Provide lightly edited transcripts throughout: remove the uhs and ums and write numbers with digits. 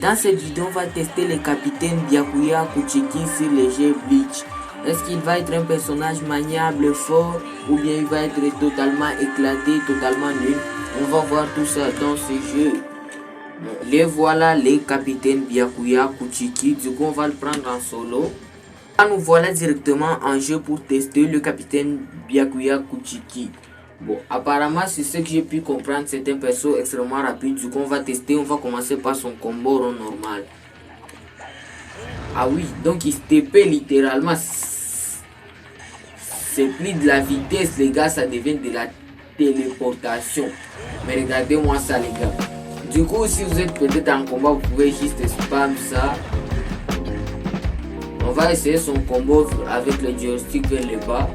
Dans cette vidéo, on va tester le capitaine Byakuya Kuchiki sur le jeu Bleach. Est-ce qu'il va être un personnage maniable, fort, ou bien il va être totalement éclaté, totalement nul? On va voir tout ça dans ce jeu. Les voilà, les capitaines Byakuya Kuchiki. Du coup, on va le prendre en solo. Là, nous voilà directement en jeu pour tester le capitaine Byakuya Kuchiki. Bon, apparemment, c'est ce que j'ai pu comprendre, c'est un perso extrêmement rapide. Du coup, on va tester, on va commencer par son combo rond normal. Ah oui, donc il se TP littéralement. C'est plus de la vitesse, les gars, ça devient de la téléportation. Mais regardez-moi ça, les gars. Du coup, si vous êtes peut-être en combat, vous pouvez juste spam ça. On va essayer son combo avec le joystick vers le bas.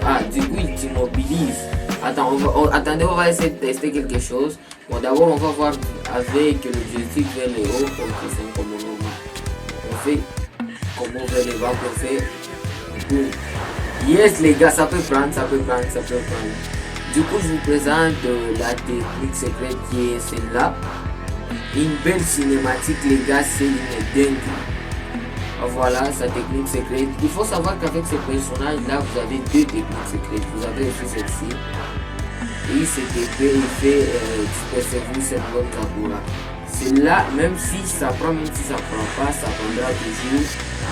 Ah, du coup, il t'immobilise. Attendez, on va essayer de tester quelque chose. Bon, d'abord, on va voir avec le joystick vers le haut. Ok, c'est un combo normal. On fait combo vers le bas, on fait. Boum. Yes, les gars, ça peut prendre, ça peut prendre. Du coup, je vous présente la technique secrète qui est celle-là. Une belle cinématique, les gars, c'est une dingue. Voilà sa technique secrète. Il faut savoir qu'avec ce personnage là, vous avez deux techniques secrètes. Vous avez aussi celle-ci. Et CTP, il fait disperser-vous cette bonne Sakura. Celle-là, même si ça prend pas, ça prendra toujours.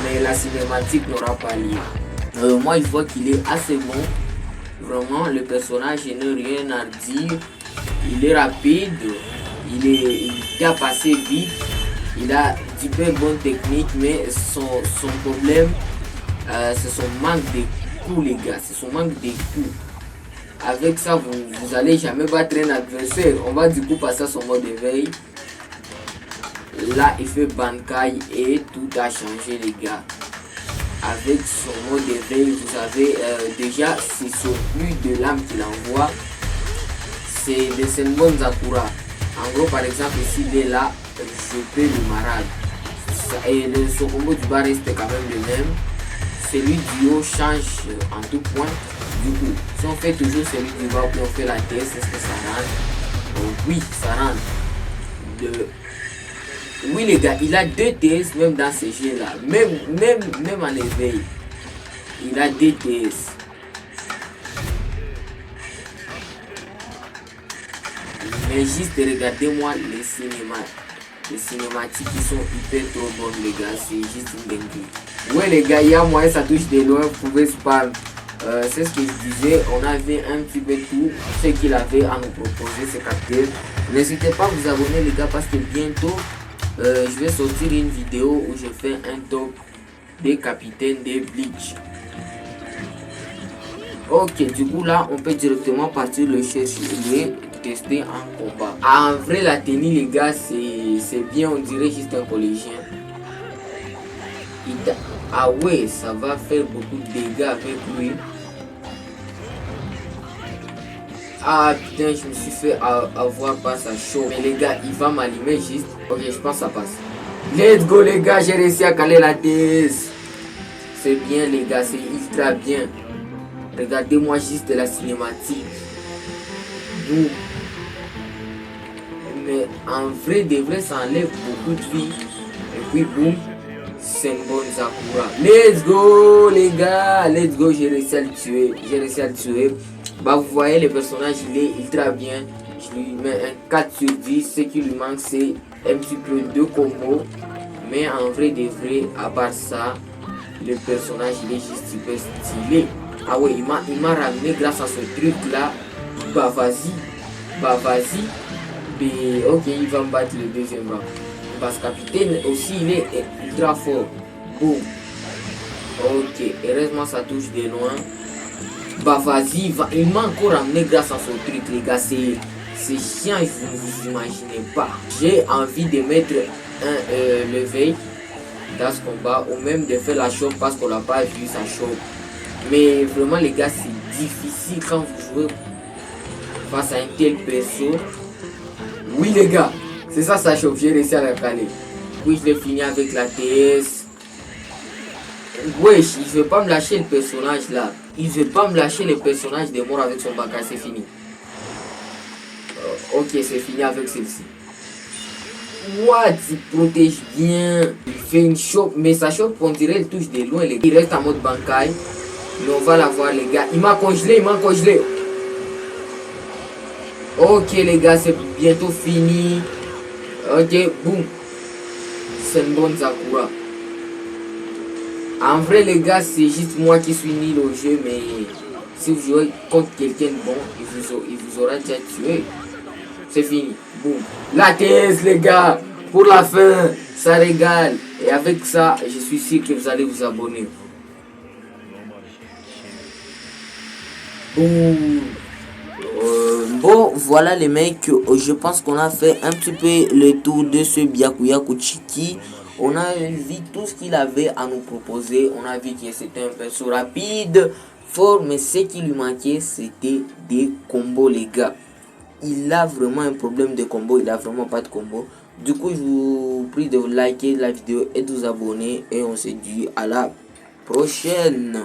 Mais la cinématique n'aura pas lieu. Moi, je vois qu'il est assez bon. Vraiment, le personnage, je n'ai rien à dire. Il est rapide. Il tape assez vite. Il a une super bonne technique, mais son problème, c'est son manque de coups, les gars. C'est son manque de coups. Avec ça, vous allez jamais battre un adversaire. On va du coup passer à son mode éveil. Là, il fait Bankai et tout a changé, les gars. Avec son mode éveil, vous avez déjà, c'est sur plus de l'âme qu'il envoie. C'est le Senbon Sakura. En gros, par exemple, ici, il est là. Je peux le marade. Et son combo du bas reste quand même le même. Celui du haut change en tout point. Du coup, si on fait toujours celui du bas, puis on fait la TS, est-ce que ça rentre? Oui, ça rentre. Oui, les gars, il a deux TS même dans ces jeux-là. Même en éveil. Il a deux TS. Mais juste regardez-moi les cinémas. Les cinématiques qui sont hyper trop bonnes, les gars, c'est juste une dinguerie. Ouais, les gars, il y a moyen, ça touche de loin, vous pouvez spam. C'est ce que je disais, on avait un petit peu tout ce qu'il avait à nous proposer, ce capitaine. N'hésitez pas à vous abonner, les gars, parce que bientôt, je vais sortir une vidéo où je fais un top des capitaines de Bleach. Ok, du coup, là, on peut directement partir le chercher. Tester en combat. En vrai, la tenue, les gars, c'est bien, on dirait juste un collégien. Ah ouais, ça va faire beaucoup de dégâts avec lui. Ah putain, je me suis fait avoir par sa chaud. Mais les gars, il va m'allumer juste. Ok, je pense que ça passe. Let's go, les gars, j'ai réussi à caler la TS. C'est bien, les gars, c'est ultra bien. Regardez-moi juste la cinématique. Boum. Mais en vrai, de vrai, ça enlève beaucoup de vie. Et puis boum, c'est une bonne Sakura. Let's go, les gars, let's go. J'ai réussi à le tuer. Bah, vous voyez, le personnage, il est ultra bien. Je lui mets un 4 sur 10. Ce qui lui manque, c'est un petit peu de combos. Mais en vrai, de vrai, à part ça, le personnage, il est juste super stylé. Ah ouais, il m'a ramené grâce à ce truc là. Bah vas-y. Mais ok, il va me battre le deuxième round. Parce que capitaine aussi, il est ultra fort. Boum. Ok, heureusement ça touche de loin. Bah vas-y, il m'a encore ramené grâce à son truc, les gars. C'est chiant, vous imaginez pas. J'ai envie de mettre un leveil dans ce combat, ou même de faire la chope parce qu'on n'a pas vu sa chope. Mais vraiment, les gars, c'est difficile quand vous jouez face à un tel perso. Oui, les gars, c'est ça, sa chope. J'ai réussi à la caler. Puis je l'ai fini avec la TS. Wesh, il veut pas me lâcher le personnage là. Il veut pas me lâcher le personnage de mort avec son Baka, c'est fini. Ok, c'est fini avec celle-ci. What? Il protège bien. Il fait une chope. Mais sa chope, on dirait, elle touche de loin. Il reste en mode bankai. Mais on va la voir, les gars. Il m'a congelé, il m'a congelé. Ok, les gars, c'est bientôt fini. Ok, boum. C'est une bonne Sakura. En vrai, les gars, c'est juste moi qui suis nul au jeu. Mais si vous jouez contre quelqu'un de bon, il vous aura déjà tué. C'est fini. Boum. La thèse, les gars. Pour la fin, ça régale. Et avec ça, je suis sûr que vous allez vous abonner. Boum. Bon, voilà les mecs, je pense qu'on a fait un petit peu le tour de ce Byakuya Kuchiki. On a vu tout ce qu'il avait à nous proposer. On a vu que c'était un perso rapide, fort, mais ce qui lui manquait, c'était des combos, les gars. Il a vraiment un problème de combo, il a vraiment pas de combo. Du coup, je vous prie de liker la vidéo et de vous abonner. Et on se dit à la prochaine.